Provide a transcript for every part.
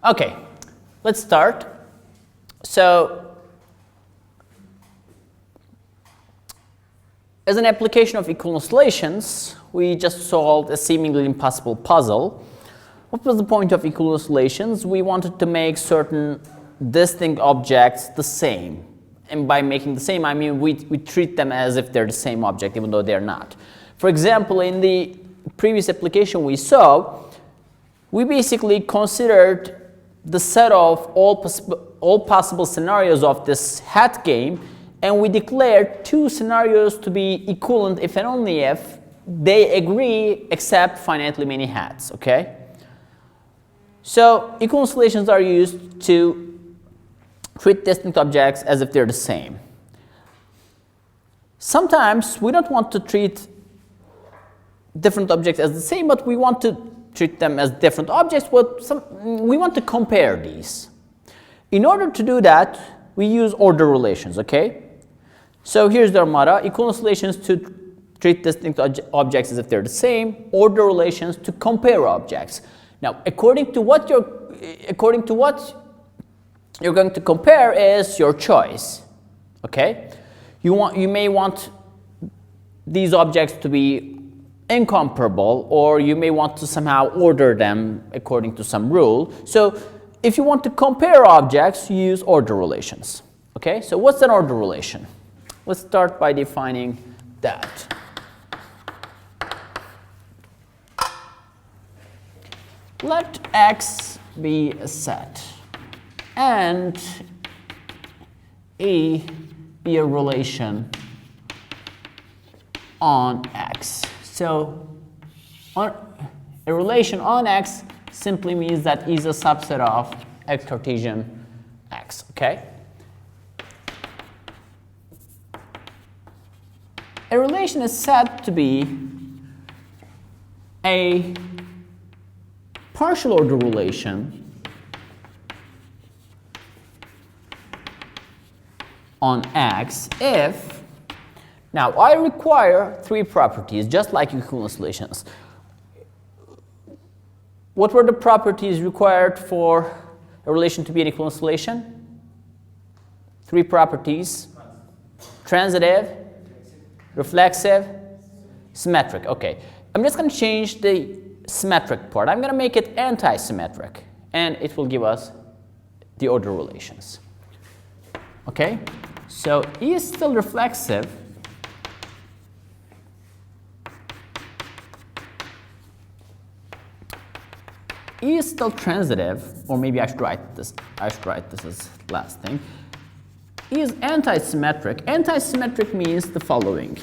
Okay, let's start. So, as an application of equivalence relations, we just solved a seemingly impossible puzzle. What was the point of equivalence relations? We wanted to make certain distinct objects the same. And by making the same, I mean we treat them as if they're the same object, even though they're not. For example, in the previous application we saw, we basically considered the set of all possible scenarios of this hat game, and we declared two scenarios to be equivalent if and only if they agree except finitely many hats, okay? So equivalence relations are used to treat distinct objects as if they're the same. Sometimes we don't want to treat different objects as the same, but we want to treat them as different objects, but we want to compare these. In order to do that, we use order relations, okay? So here's their motto: equivalence relations to treat distinct objects as if they're the same, order relations to compare objects. Now, according to what you're going to compare is your choice, okay? You may want these objects to be incomparable, or you may want to somehow order them according to some rule. So if you want to compare objects, you use order relations. Okay, so what's an order relation? Let's start by defining that. Let X be a set and E be a relation on X. So a relation on X simply means that E is a subset of X Cartesian X, okay? A relation is said to be a partial order relation on X if, now I require three properties, just like equivalence relations. What were the properties required for a relation to be an equivalence relation? Three properties: transitive, reflexive, symmetric. Okay, I'm just going to change the symmetric part. I'm going to make it anti-symmetric, and it will give us the order relations. Okay, so E is still reflexive. E is still transitive, or maybe I should write this. I should write this as last thing. E is anti-symmetric. Anti-symmetric means the following: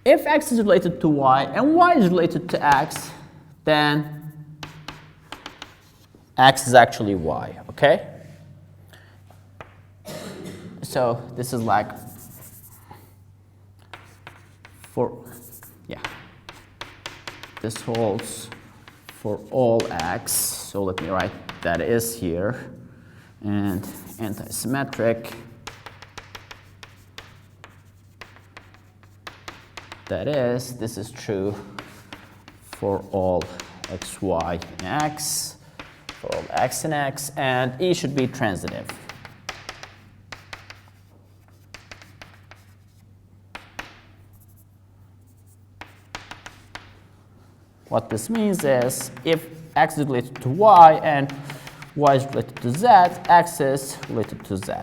if X is related to Y and Y is related to X, then X is actually Y. Okay. So this is like this holds for all X. So let me write that is here. And anti-symmetric, that is, this is true for all X, Y, and X, for all X and X, and E should be transitive. What this means is if X is related to Y and Y is related to Z, X is related to Z.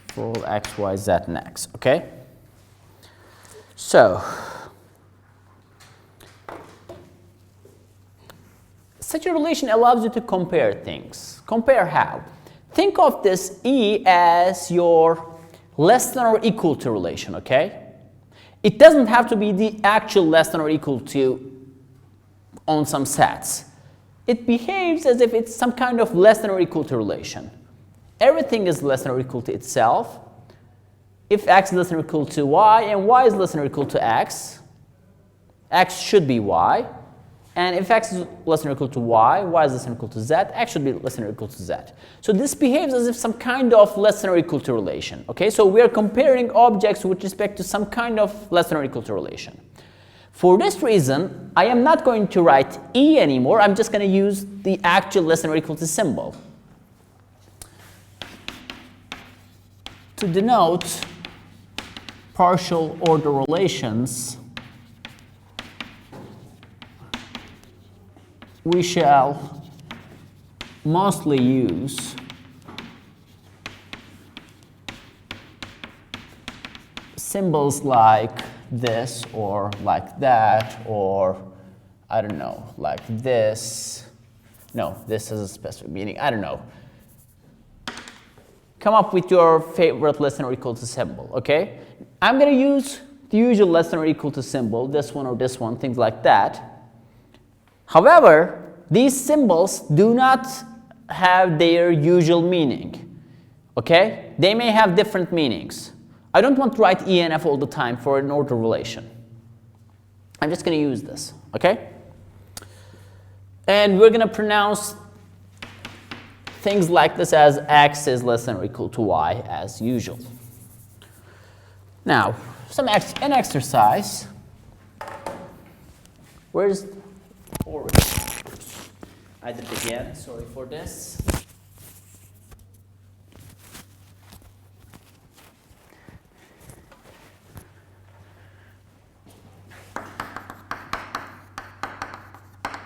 For all X, Y, Z, and X, okay? So, such a relation allows you to compare things. Compare how? Think of this E as your less than or equal to relation, okay? It doesn't have to be the actual less than or equal to on some sets. It behaves as if it's some kind of less than or equal to relation. Everything is less than or equal to itself. If X is less than or equal to Y and Y is less than or equal to X, X should be Y. And if X is less than or equal to Y, Y is less than or equal to Z, X should be less than or equal to Z. So this behaves as if some kind of less than or equal to relation. Okay, so we are comparing objects with respect to some kind of less than or equal to relation. For this reason, I am not going to write E anymore. I'm just going to use the actual less than or equal to symbol to denote partial order relations. We shall mostly use symbols like this or like that, or I don't know, like this. No, this has a specific meaning. I don't know. Come up with your favorite less than or equal to symbol, okay? I'm going to use the usual less than or equal to symbol, this one or this one, things like that. However, these symbols do not have their usual meaning, okay? They may have different meanings. I don't want to write E and F all the time for an order relation. I'm just going to use this, okay? And we're going to pronounce things like this as x is less than or equal to y as usual. Now, an exercise. Where's I did it again, sorry for this.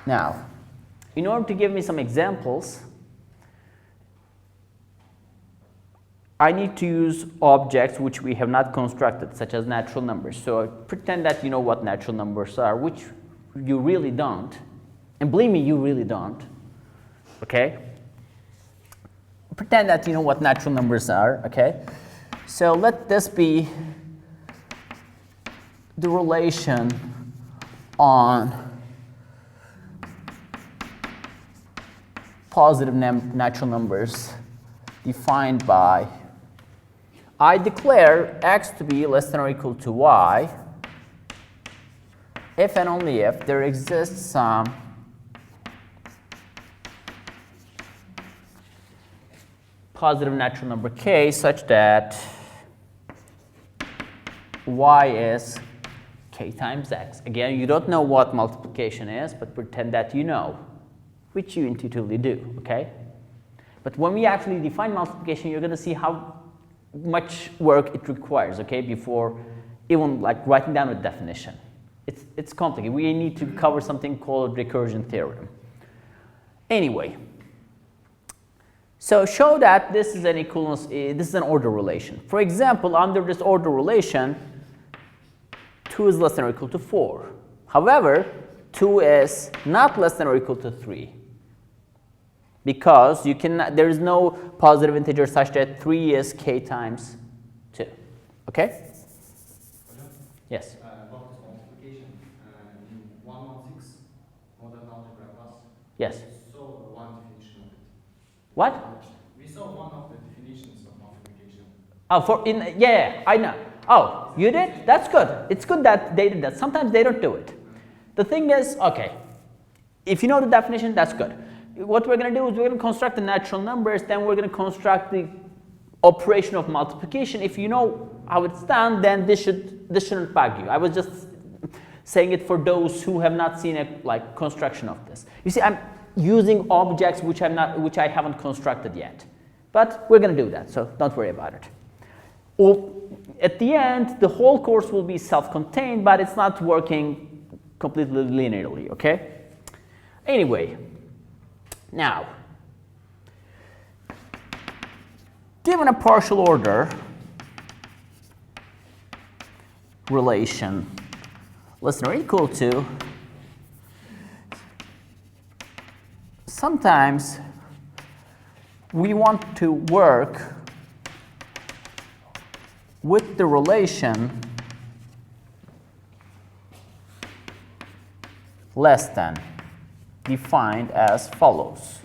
Now, in order to give me some examples, I need to use objects which we have not constructed, such as natural numbers. So pretend that you know what natural numbers are, which you really don't. And believe me, you really don't. Okay? Pretend that you know what natural numbers are. Okay? So let this be the relation on positive natural numbers defined by I declare x to be less than or equal to y if and only if there exists some positive natural number k such that y is k times x. Again, you don't know what multiplication is, but pretend that you know, which you intuitively do, okay? But when we actually define multiplication, you're going to see how much work it requires, okay, before even like writing down a definition. It's complicated. We need to cover something called recursion theorem. Anyway, so show that this is an equivalence, this is an order relation. For example, under this order relation, 2 is less than or equal to 4. However, 2 is not less than or equal to 3. Because you cannot, there is no positive integer such that 3 is k times 2. Okay? Yes? About this multiplication, in 116 modern algebra class, Yes. we saw one definition of it. What? We saw one of the definitions of multiplication. Oh, yeah, I know. Oh, you did? That's good. It's good that they did that. Sometimes they don't do it. The thing is, okay, if you know the definition, that's good. What we're going to do is we're going to construct the natural numbers, then we're going to construct the operation of multiplication. If you know how it's done, then this shouldn't bug you. I was just saying it for those who have not seen a construction of this. You see, I'm using objects which I haven't constructed yet, but we're going to do that, so don't worry about it. At the end, the whole course will be self-contained, but it's not working completely linearly. Okay? Anyway. Now, given a partial order relation less than or equal to, sometimes we want to work with the relation less than, defined as follows.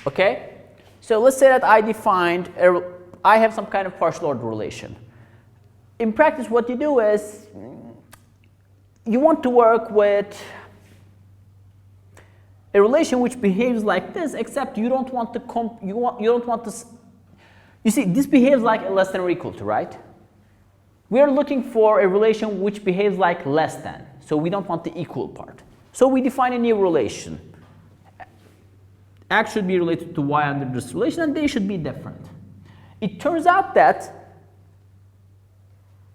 Okay? So let's say that I have some kind of partial order relation. In practice, what you do is you want to work with a relation which behaves like this, except you don't want to you see, this behaves like a less than or equal to, right? We are looking for a relation which behaves like less than, so we don't want the equal part. So we define a new relation. X should be related to Y under this relation, and they should be different. It turns out that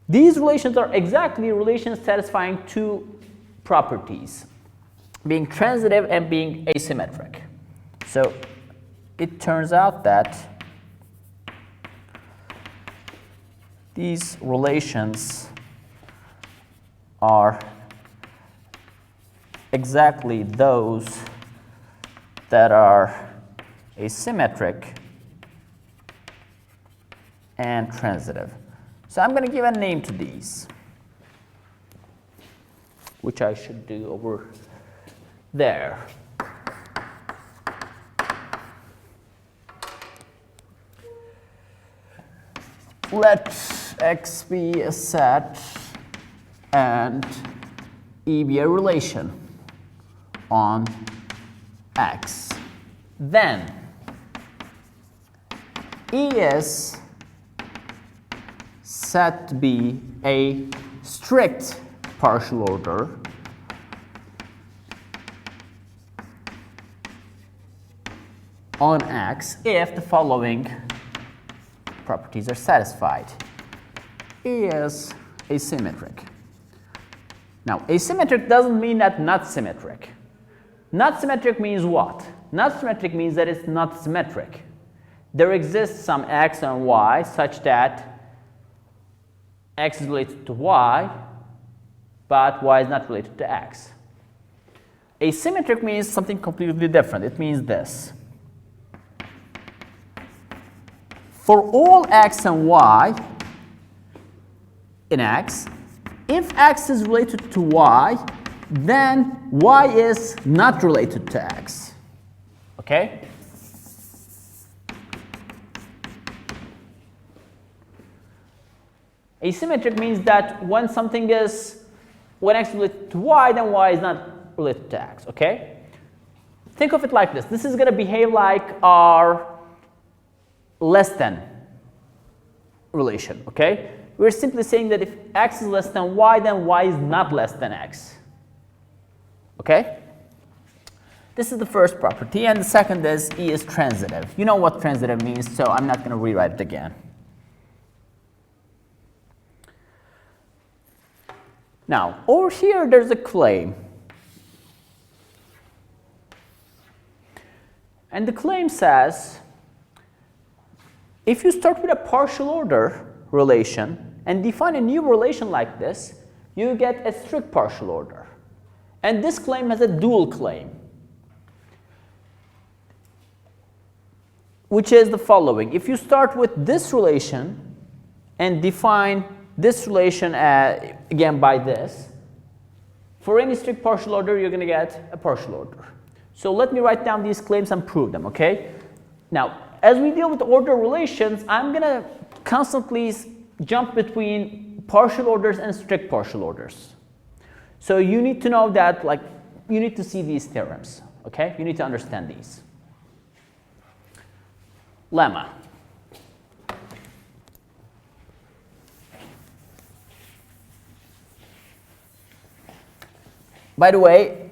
these relations are exactly relations satisfying two properties, being transitive and being asymmetric. So it turns out that these relations are exactly those that are asymmetric and transitive. So I'm going to give a name to these, which I should do over there. Let X be a set and E be a relation on X. Then E is set to be a strict partial order on X if the following properties are satisfied. E is asymmetric. Now, asymmetric doesn't mean that not symmetric. Not symmetric means what? Not symmetric means that it's not symmetric. There exists some X and Y such that X is related to Y, but Y is not related to X. Asymmetric means something completely different. It means this. For all X and Y in X, if X is related to Y, then Y is not related to X. Okay? Asymmetric means that when something is, when X is related to Y, then Y is not related to X. Okay? Think of it like this. This is going to behave like our less than relation. Okay? We're simply saying that if X is less than Y, then Y is not less than X. Okay? This is the first property, and the second is E is transitive. You know what transitive means, so I'm not going to rewrite it again. Now, over here, there's a claim. And the claim says, if you start with a partial order relation and define a new relation like this, you get a strict partial order. And this claim has a dual claim, which is the following. If you start with this relation and define this relation again by this, for any strict partial order, you're going to get a partial order. So let me write down these claims and prove them, okay? Now, as we deal with order relations, I'm going to constantly jump between partial orders and strict partial orders. So you need to know that, like, you need to see these theorems, okay? You need to understand these. Lemma. By the way,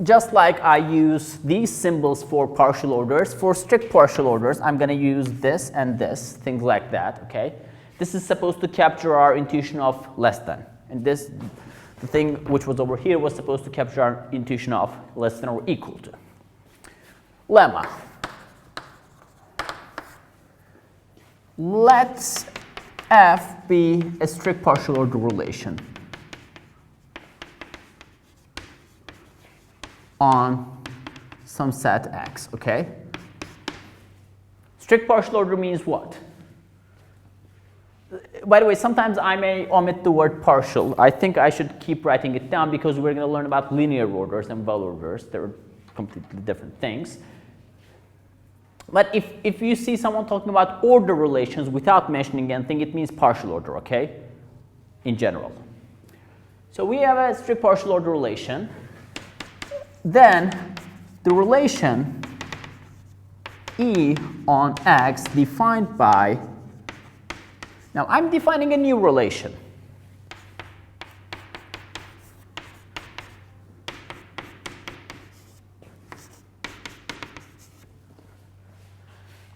just like I use these symbols for partial orders, for strict partial orders, I'm going to use this and this, things like that, okay? This is supposed to capture our intuition of less than. And this, the thing which was over here, was supposed to capture our intuition of less than or equal to. Lemma. Let F be a strict partial order relation on some set X, okay? Strict partial order means what? By the way, sometimes I may omit the word partial. I think I should keep writing it down because we're going to learn about linear orders and well orders. They're completely different things. But if you see someone talking about order relations without mentioning anything, it means partial order, okay? In general. So we have a strict partial order relation. then the relation E on X defined by, now I'm defining a new relation.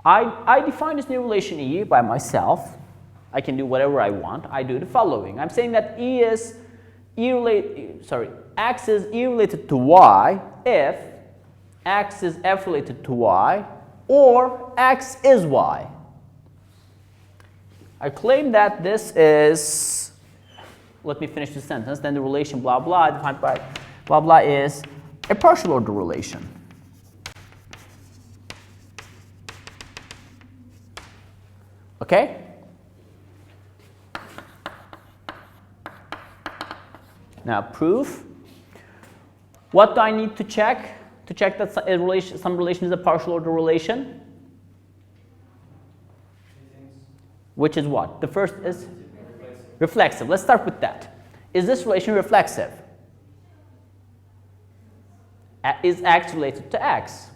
I define this new relation E by myself. I can do whatever I want. I do the following. I'm saying that X is E related to Y if X is F related to Y or X is Y. I claim that this is, let me finish the sentence, then the relation blah blah defined by blah blah is a partial order relation. Okay? Now proof. What do I need to check that some relation is a partial order relation? Which is what? The first is reflexive. Let's start with that. Is this relation reflexive? Is X related to X?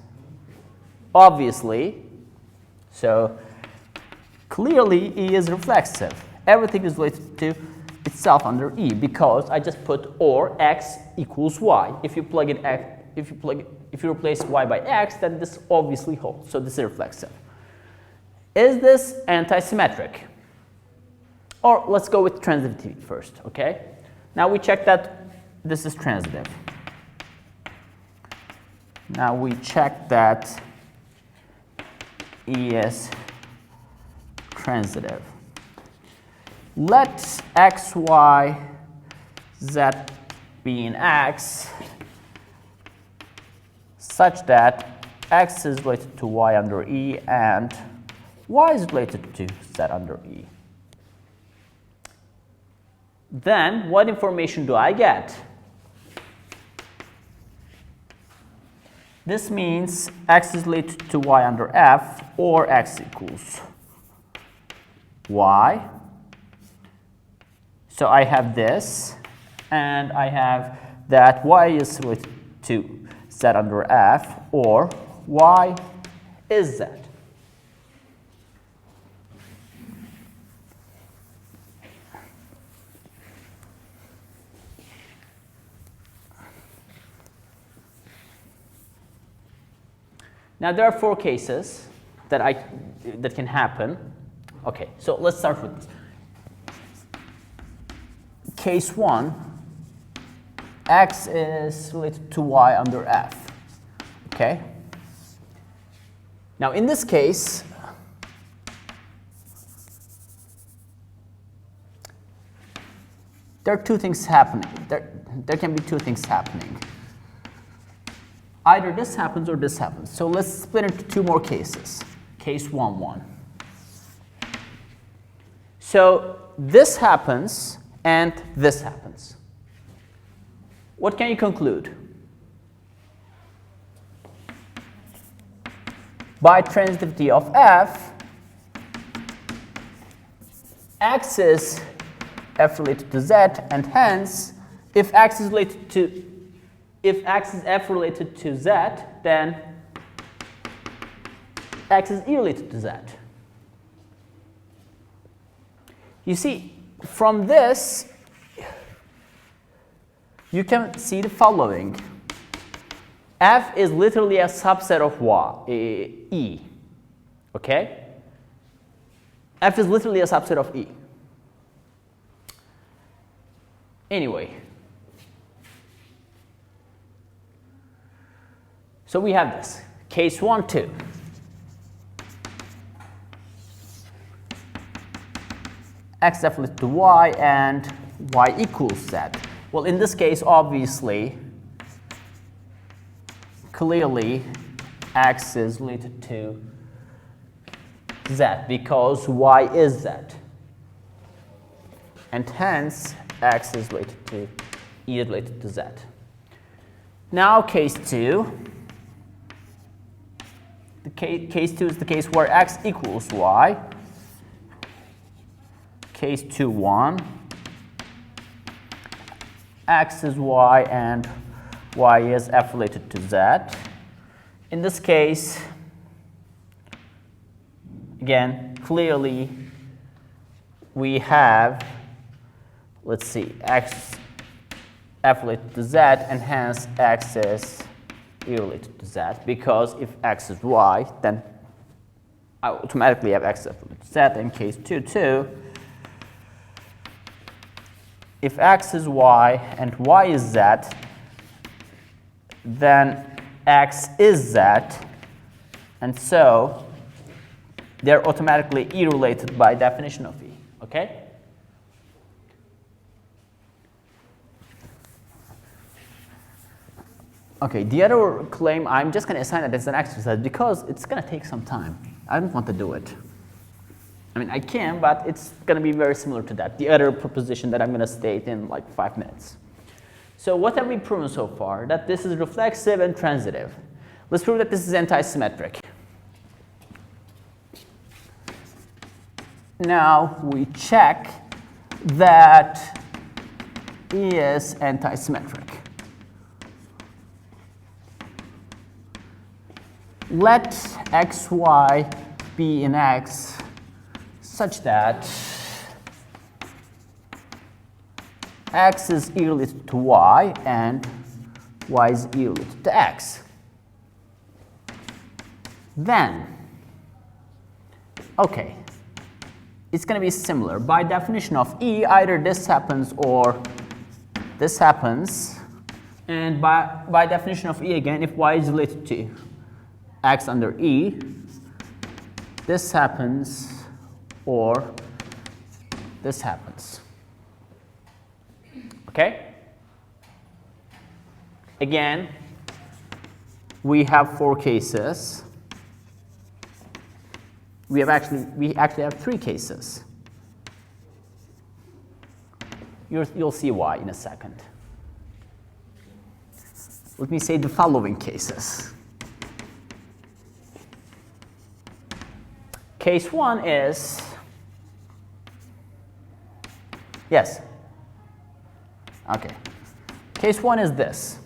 Obviously. So clearly E is reflexive. Everything is related to itself under E because I just put or X equals Y. If you replace Y by X, then this obviously holds. So this is reflexive. Is this antisymmetric? Or let's go with transitivity first, okay? Now we check that this is transitive. Now we check that E is transitive. Let X, Y, Z be in X such that X is related to Y under E and Y is related to Z under E. Then what information do I get? This means X is related to Y under F or X equals Y. So I have this and I have that Y is related to Z under F or Y is Z. Now there are 4 cases that can happen. Okay, so let's start with this. Case 1, X is related to Y under F. Okay? Now in this case, there are 2 things happening. There can be 2 things happening. Either this happens or this happens. So let's split into 2 more cases. Case 1. So this happens and this happens. What can you conclude? By transitivity of F, X is F related to Z, and hence, if X is F related to Z, then X is E related to Z. You see, from this, you can see the following. F is literally a subset of E. Okay? F is literally a subset of E. Anyway. So we have this. Case 1, 2. X F related to Y and Y equals Z. Well, in this case, obviously, clearly, X is related to Z because Y is Z. And hence, X is related to E is related to Z. Now, case 2. Case 2 is the case where X equals Y. Case 2.1, X is Y and y is f related to z. In this case, again, clearly we have, let's see, x f related to z, and hence x is e related to z, because if x is y, then I automatically have x f related to z. In case 2, 2, if x is y and y is z, then x is z, and so they're automatically E related by definition of E, okay? Okay, the other claim, I'm just going to assign it as an exercise because it's going to take some time. I don't want to do it. I mean, I can, but it's going to be very similar to that, the other proposition that I'm going to state in like 5 minutes. So what have we proven so far? That this is reflexive and transitive. Let's prove that this is antisymmetric. Now we check that E is antisymmetric. Let xy be in X such that X is E related to Y and Y is E related to X. Then, okay, it's going to be similar. By definition of E, either this happens or this happens. And by definition of E again, if Y is related to X under E, this happens or this happens. Okay? Again, we have 4 cases. We actually have 3 cases. You'll see why in a second. Let me say the following cases. Case 1 is, yes. Okay. Case 1 is this.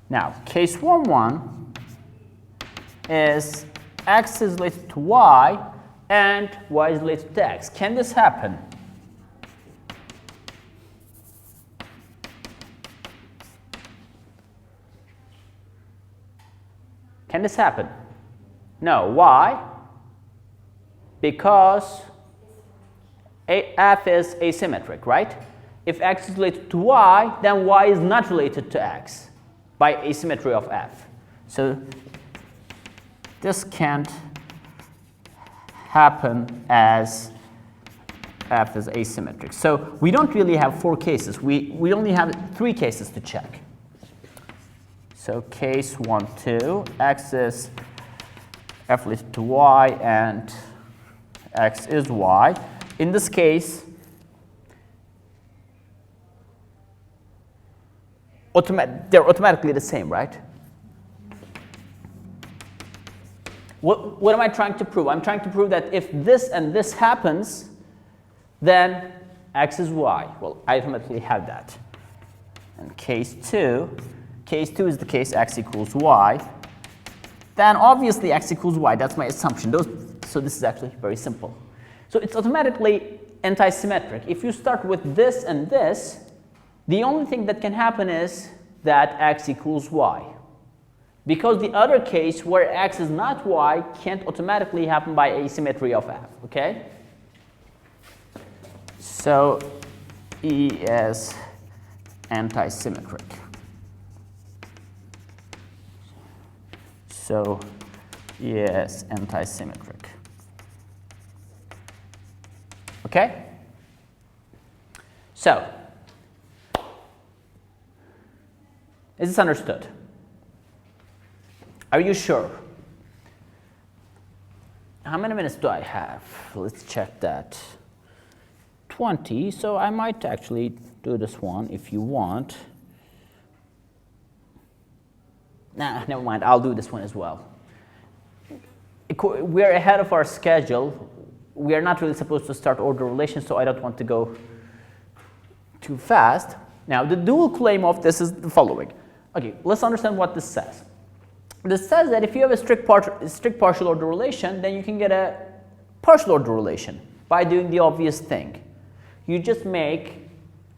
Now, case 1 is X is related to Y and Y is related to X. Can this happen? Can this happen? No. Why? Because F is asymmetric, right? If X is related to Y, then Y is not related to X by asymmetry of F. So this can't happen as F is asymmetric. So we don't really have 4 cases. We only have 3 cases to check. So case 1, 2, X is F related to Y and X is Y. In this case, they're automatically the same, right? What am I trying to prove? I'm trying to prove that if this and this happens, then X is Y. Well, I automatically have that. And case 2 is the case X equals Y. Then obviously X equals Y. That's my assumption. So this is actually very simple. So it's automatically antisymmetric. If you start with this and this, the only thing that can happen is that X equals Y. Because the other case where X is not Y can't automatically happen by asymmetry of F, okay? So E is antisymmetric. So E is antisymmetric. Okay? So, is this understood? Are you sure? How many minutes do I have? Let's check that. 20, so I might actually do this one if you want. Nah, never mind, I'll do this one as well. We're ahead of our schedule. We are not really supposed to start order relations, so I don't want to go too fast. Now, the dual claim of this is the following. Okay, let's understand what this says. This says that if you have a strict partial order relation, then you can get a partial order relation by doing the obvious thing. You just make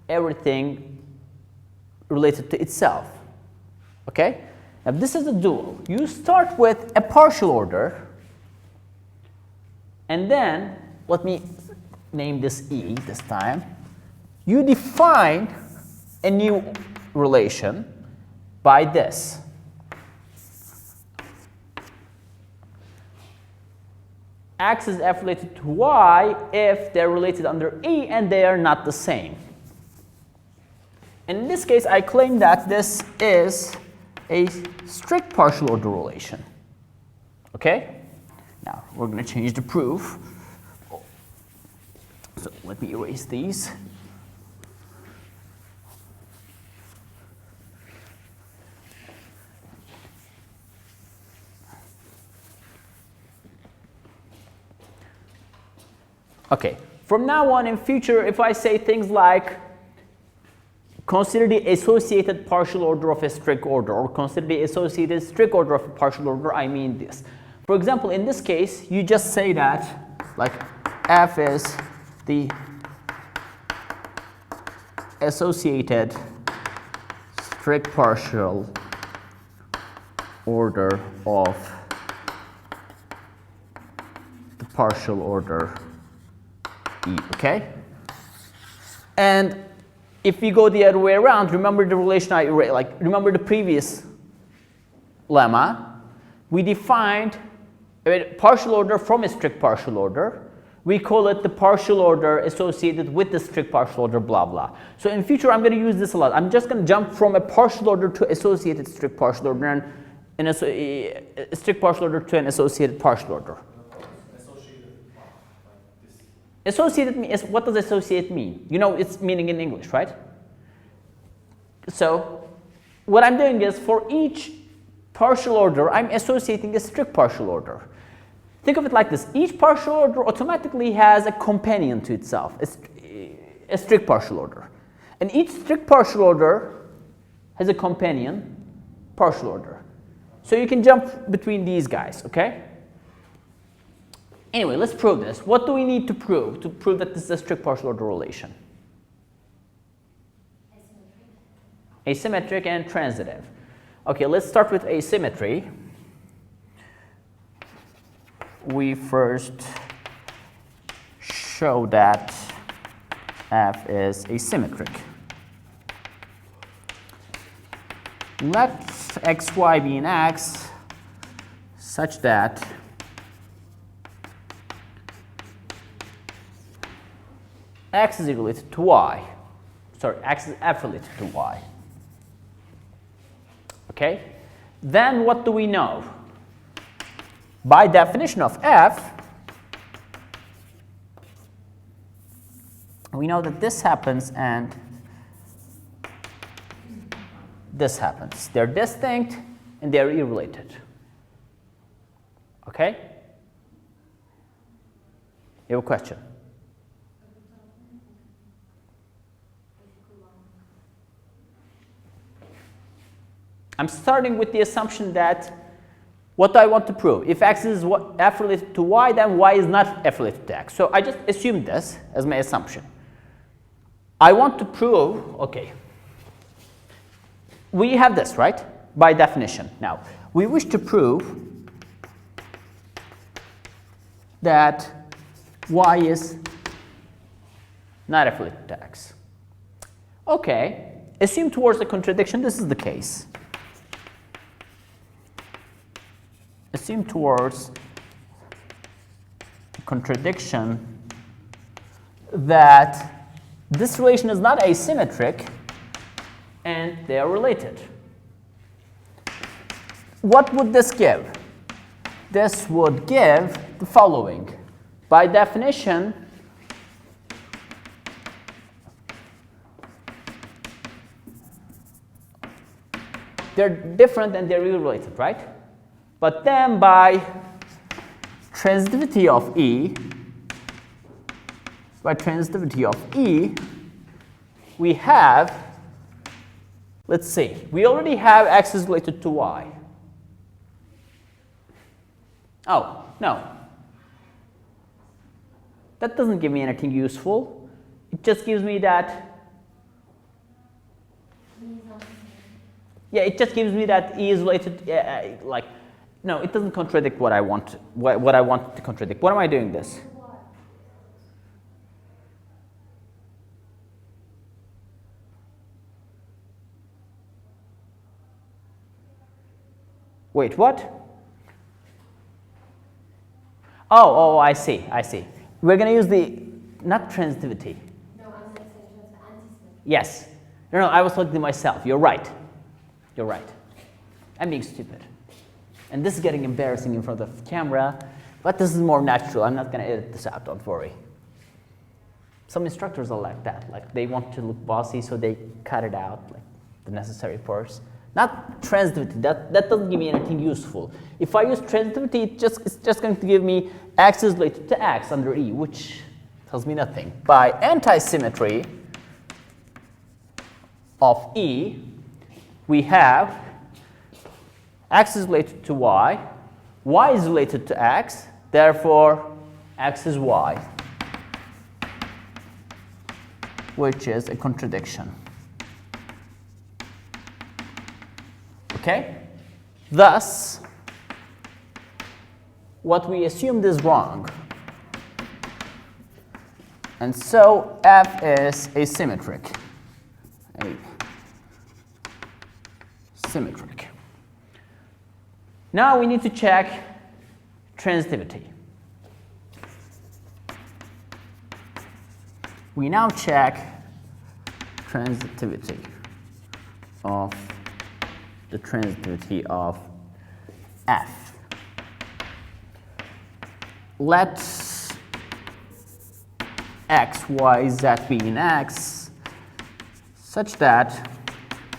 everything related to itself. Okay? Now, this is a dual. You start with a partial order, and then, let me name this E this time. You define a new relation by this. X is F related to Y if they're related under E and they are not the same. And in this case, I claim that this is a strict partial order relation. Okay? Now, we're going to change the proof. So let me erase these. Okay, from now on in future, if I say things like consider the associated partial order of a strict order, or consider the associated strict order of a partial order, I mean this. For example, in this case, you just say that, like, F is the associated strict partial order of the partial order E, okay? And if we go the other way around, remember the relation remember the previous lemma, we defined a partial order from a strict partial order. We call it the partial order associated with the strict partial order, blah, blah. So in future, I'm going to use this a lot. I'm just going to jump from a partial order to associated strict partial order, and a strict partial order to an associated partial order. Associated means, what does associate mean? You know its meaning in English, right? So what I'm doing is for each partial order, I'm associating a strict partial order. Think of it like this. Each partial order automatically has a companion to itself, a strict partial order. And each strict partial order has a companion partial order. So you can jump between these guys, okay? Anyway, let's prove this. What do we need to prove that this is a strict partial order relation? Asymmetric and transitive. Okay, let's start with asymmetry. We first show that F is asymmetric. Let xy be in X such that X is related to Y. Sorry, X is F related to Y. Okay? Then what do we know? By definition of F, we know that this happens and this happens. They're distinct and they're irrelated. Okay? You have a question? I'm starting with the assumption that what do I want to prove? If X is F related to Y, then Y is not F related to X. So I just assumed this as my assumption. I want to prove, okay, we have this, right? By definition. Now, we wish to prove that Y is not F related to X. Okay, assume towards the contradiction, this is the case. Assume towards contradiction that this relation is not asymmetric and they are related. What would this give? This would give the following. By definition, they're different and they're related, right? But then by transitivity of E, we have Let's see. We already have x is related to y. Oh, no. That doesn't give me anything useful. It just gives me that. Yeah, it just gives me that e is related, like, no, it doesn't contradict what I want, what I want to contradict. What am I doing this? Wait, what? Oh, I see. We're going to use the, not transitivity. No, I'm saying antisymmetry. Yes. No, I was talking to myself. You're right. I'm being stupid. And this is getting embarrassing in front of the camera, but this is more natural. I'm not going to edit this out, don't worry. Some instructors are like that. Like, they want to look bossy, so they cut it out, like the necessary parts. Not transitivity. That doesn't give me anything useful. If I use transitivity, it's just going to give me x is related to x under E, which tells me nothing. By antisymmetry of E, we have x is related to y is related to x, therefore x is y, which is a contradiction. Okay? Thus, what we assumed is wrong. And so f is asymmetric. Symmetric. Now we need to check transitivity. We now check transitivity of the transitivity of f. Let x, y, z be in x such that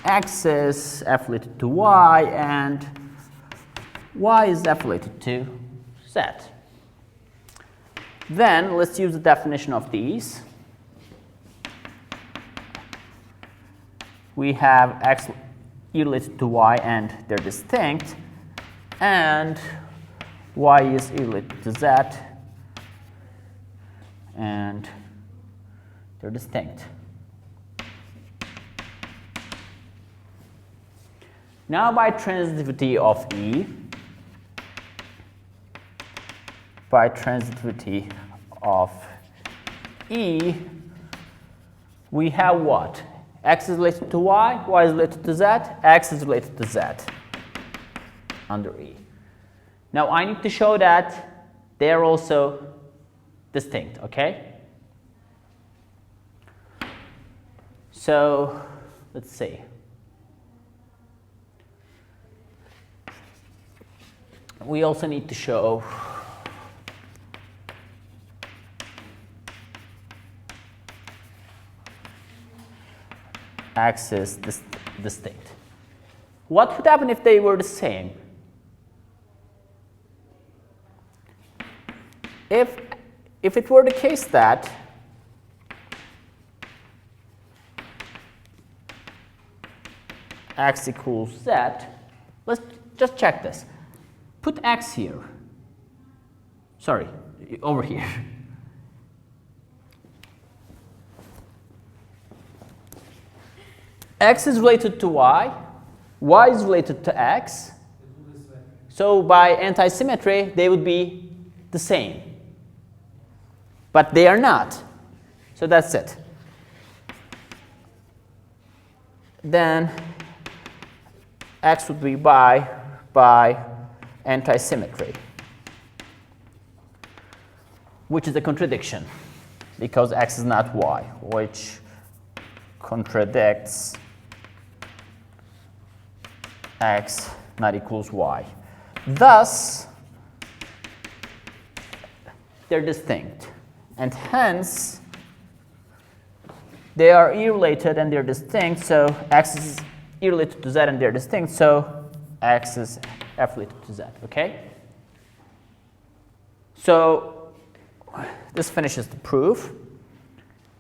x is f related to y and y is f related to z. Then let's use the definition of these. We have x e related to y and they're distinct, and y is e related to z and they're distinct. Now by transitivity of E, we have what? X is related to y is related to z, x is related to z under E. Now I need to show that they are also distinct, okay? So let's see. We also need to show x is distinct. What would happen if they were the same? If it were the case that x equals z, let's just check this. Put x here. Sorry, over here. X is related to y is related to x. So by antisymmetry, they would be the same. But they are not. So that's it. Then x would be by antisymmetry, which is a contradiction because x is not y, which contradicts x not equals y. Thus, they're distinct, and hence they are E-related and they're distinct, so x is E-related to z and they're distinct, so x is F-related to z, okay? So this finishes the proof.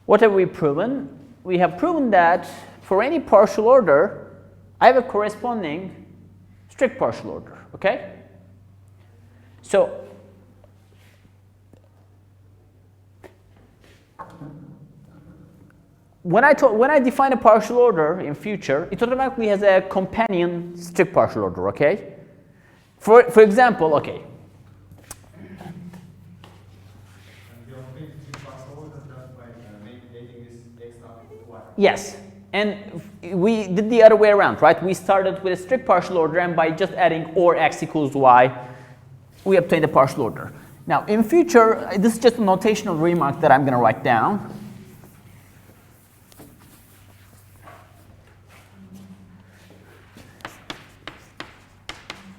What have we proven? We have proven that for any partial order, I have a corresponding strict partial order, okay? So when I define a partial order in future, it automatically has a companion strict partial order, okay? For example, okay. Yes, and we did the other way around, right? We started with a strict partial order, and by just adding or x equals y, we obtained a partial order. Now, in future, this is just a notational remark that I'm going to write down.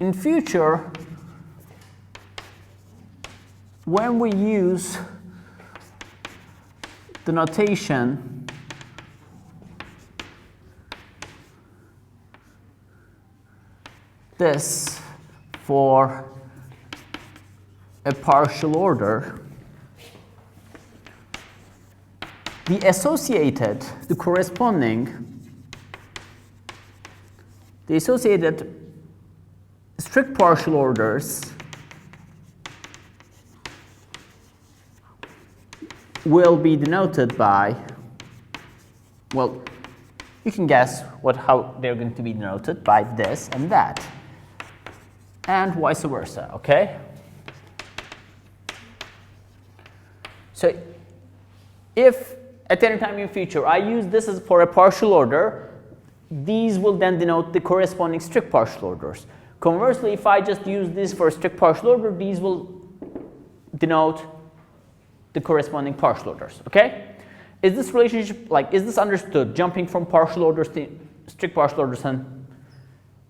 In future, when we use the notation this for a partial order, the associated strict partial orders will be denoted by, well, you can guess how they're going to be denoted, by this and that, and vice versa, okay? So if at any time in future I use this as for a partial order, these will then denote the corresponding strict partial orders. Conversely, if I just use this for a strict partial order, these will denote the corresponding partial orders, okay? Is this relationship, is this understood, jumping from partial orders to strict partial orders and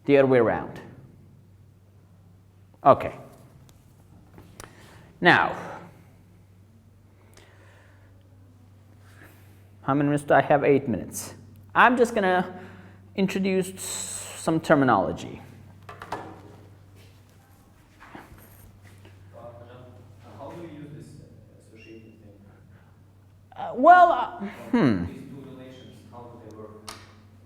the other way around? Okay. Now, how many minutes do I have? 8 minutes. I'm just going to introduce some terminology. How do you use this associated thing? These two relations, how do they work?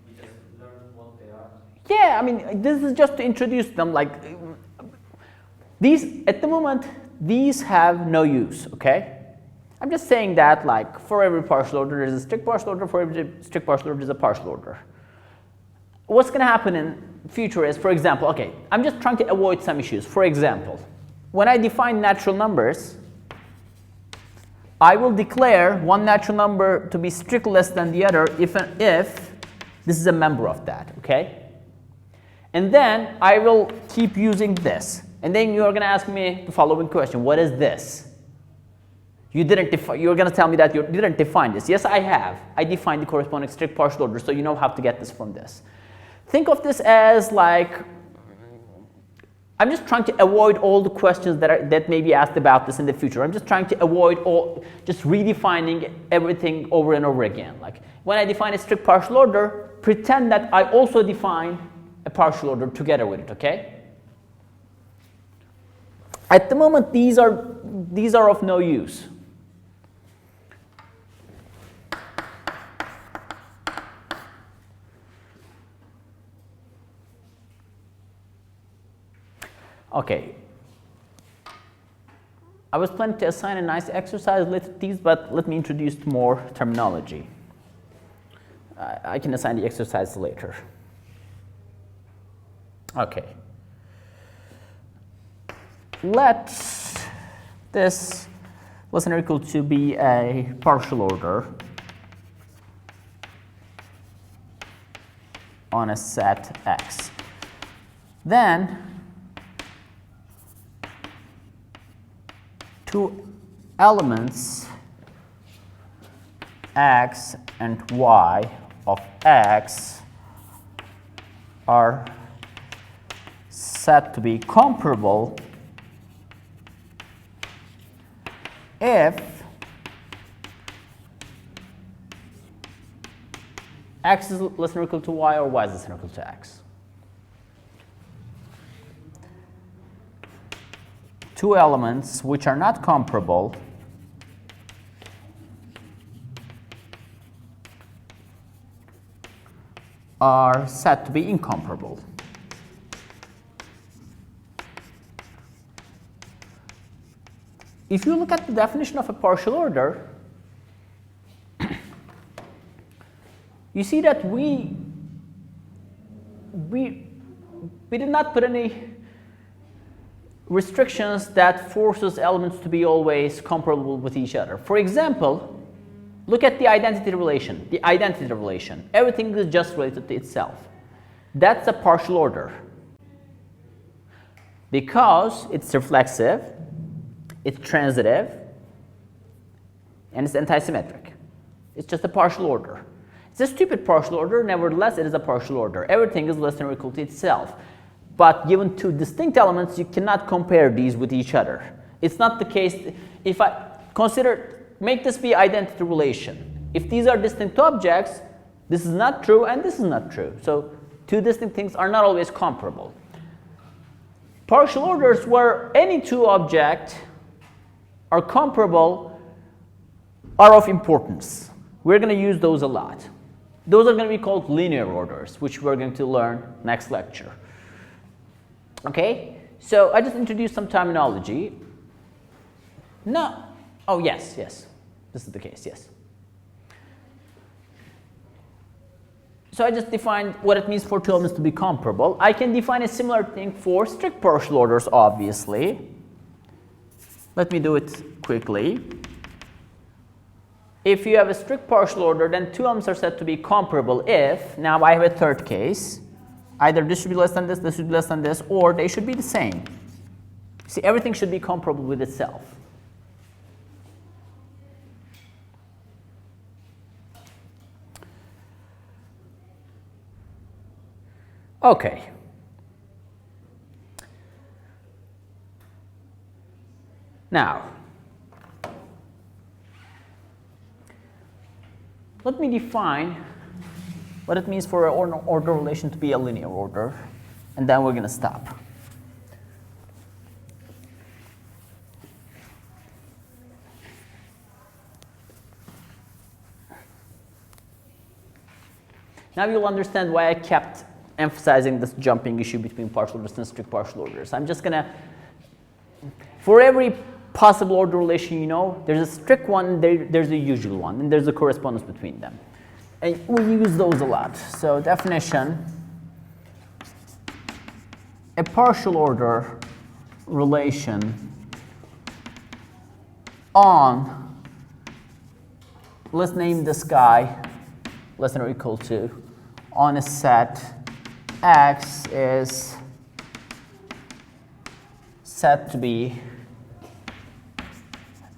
We just learn what they are. Yeah, I mean, this is just to introduce them. These, at the moment, these have no use, okay? I'm just saying that, for every partial order, there's a strict partial order. For every strict partial order, there's a partial order. What's going to happen in future is, for example, okay, I'm just trying to avoid some issues. For example, when I define natural numbers, I will declare one natural number to be strictly less than the other if this is a member of that, okay? And then I will keep using this. And then you're going to ask me the following question: what is this? You're going to tell me that you didn't define this. Yes, I have. I defined the corresponding strict partial order, so you know how to get this from this. Think of this as I'm just trying to avoid all the questions that may be asked about this in the future. I'm just trying to avoid just redefining everything over and over again. When I define a strict partial order, pretend that I also define a partial order together with it, okay? At the moment, these are of no use. Okay. I was planning to assign a nice exercise later to these, but let me introduce more terminology. I can assign the exercise later. Okay. Let this less than or equal to be a partial order on a set X. Then two elements X and Y of X are said to be comparable if X is less than or equal to Y or Y is less than or equal to X. Two elements which are not comparable are said to be incomparable. If you look at the definition of a partial order, you see that we did not put any restrictions that forces elements to be always comparable with each other. For example, look at the identity relation. The identity relation. Everything is just related to itself. That's a partial order. Because it's reflexive, it's transitive, and it's antisymmetric. It's just a partial order. It's a stupid partial order, nevertheless it is a partial order. Everything is less than or equal to itself. But given two distinct elements, you cannot compare these with each other. It's not the case, if I consider, make this be identity relation. If these are distinct objects, this is not true and this is not true. So two distinct things are not always comparable. Partial orders where any two objects are comparable are of importance. We're going to use those a lot. Those are going to be called linear orders, which we're going to learn next lecture. Okay, so I just introduced some terminology. No, oh yes, this is the case, yes. So I just defined what it means for two elements to be comparable. I can define a similar thing for strict partial orders, obviously. Let me do it quickly. If you have a strict partial order, then two elements are said to be comparable if, now I have a third case, either this should be less than this should be less than this, or they should be the same. See, everything should be comparable with itself. Okay. Now, let me define what it means for an order relation to be a linear order, and then we're going to stop. Now you'll understand why I kept emphasizing this jumping issue between partial orders and strict partial orders. I'm just going to, for every possible order relation you know, there's a strict one, there's a usual one, and there's a correspondence between them. And we use those a lot. So definition, a partial order relation on, let's name this guy less than or equal to, on a set X is said to be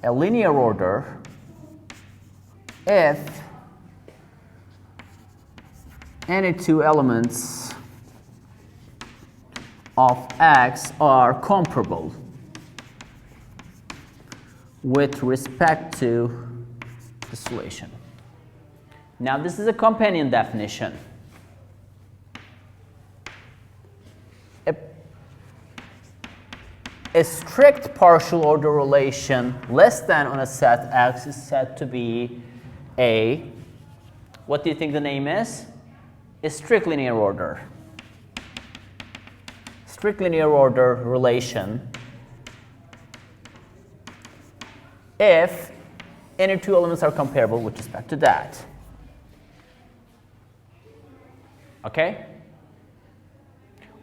a linear order if any two elements of X are comparable with respect to this relation. Now this is a companion definition. A strict partial order relation less than on a set X is said to be a, what do you think the name is? A strict linear order. Strict linear order relation if any two elements are comparable with respect to that. Okay?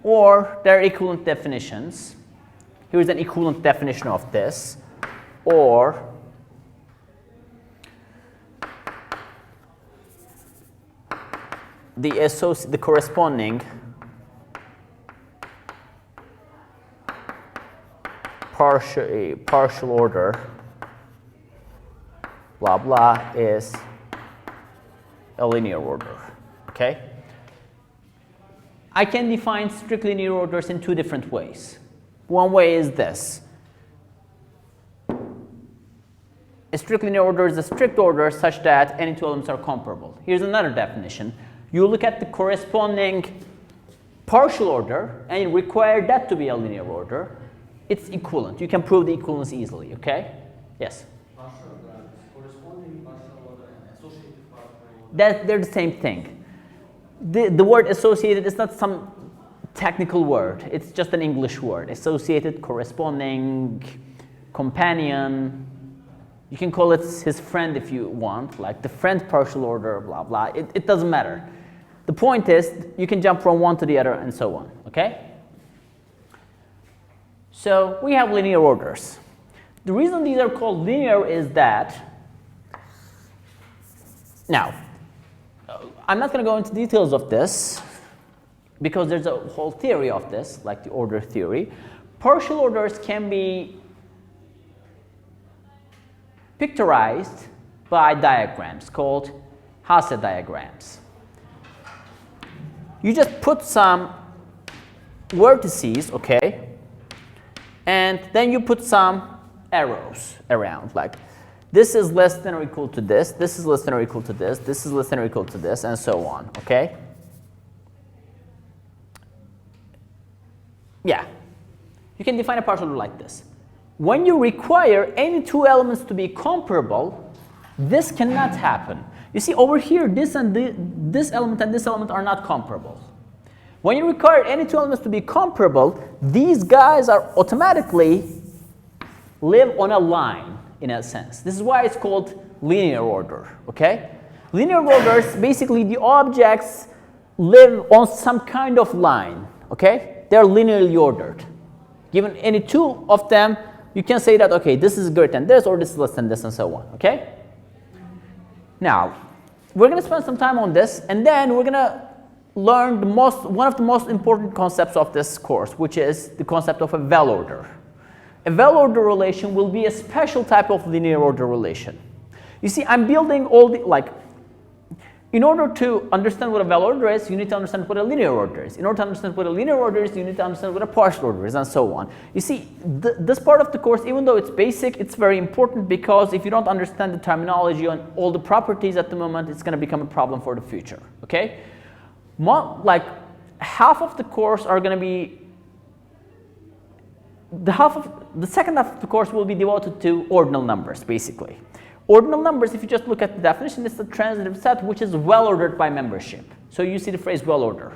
Or there are equivalent definitions. Here's an equivalent definition of this. Or the corresponding partial order blah blah is a linear order. Okay? I can define strict linear orders in two different ways. One way is this. A strict linear order is a strict order such that any two elements are comparable. Here's another definition. You look at the corresponding partial order and you require that to be a linear order. It's equivalent. You can prove the equivalence easily, okay? Yes? Corresponding partial order and associated partial order. They're the same thing. the word associated is not some technical word. It's just an English word. Associated, corresponding, companion. You can call it his friend if you want, like the friend partial order, blah, blah. It doesn't matter. The point is, you can jump from one to the other and so on, okay? So we have linear orders. The reason these are called linear is that, now, I'm not going to go into details of this because there's a whole theory of this, like the order theory. Partial orders can be pictorized by diagrams called Asst diagrams. You just put some vertices, okay, and then you put some arrows around, like this is less than or equal to this, this is less than or equal to this, this is less than or equal to this, and so on, okay? Yeah, you can define a partial order like this. When you require any two elements to be comparable, this cannot happen. You see over here, this element and this element are not comparable. When you require any two elements to be comparable, these guys are automatically live on a line, in a sense. This is why it's called linear order, okay? Linear orders, basically the objects live on some kind of line, okay? They're linearly ordered. Given any two of them, you can say that, okay, this is greater than this, or this is less than this, and so on, okay? Now, we're going to spend some time on this, and then we're going to learn one of the most important concepts of this course, which is the concept of a well order. A well order relation will be a special type of linear order relation. You see, I'm building all the, in order to understand what a well order is, you need to understand what a linear order is. In order to understand what a linear order is, you need to understand what a partial order is, and so on. You see, this part of the course, even though it's basic, it's very important because if you don't understand the terminology and all the properties at the moment, it's going to become a problem for the future, okay? Half of the course are going to be, the second half of the course will be devoted to ordinal numbers, basically. Ordinal numbers, if you just look at the definition, it's a transitive set which is well ordered by membership. So you see the phrase well order.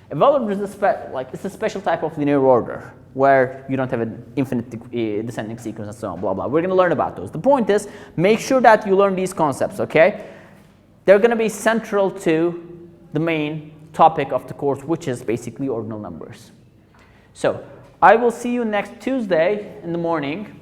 A well order is it's a special type of linear order where you don't have an infinite descending sequence and so on, blah, blah. We're going to learn about those. The point is, make sure that you learn these concepts, okay? They're going to be central to the main topic of the course, which is basically ordinal numbers. So I will see you next Tuesday in the morning.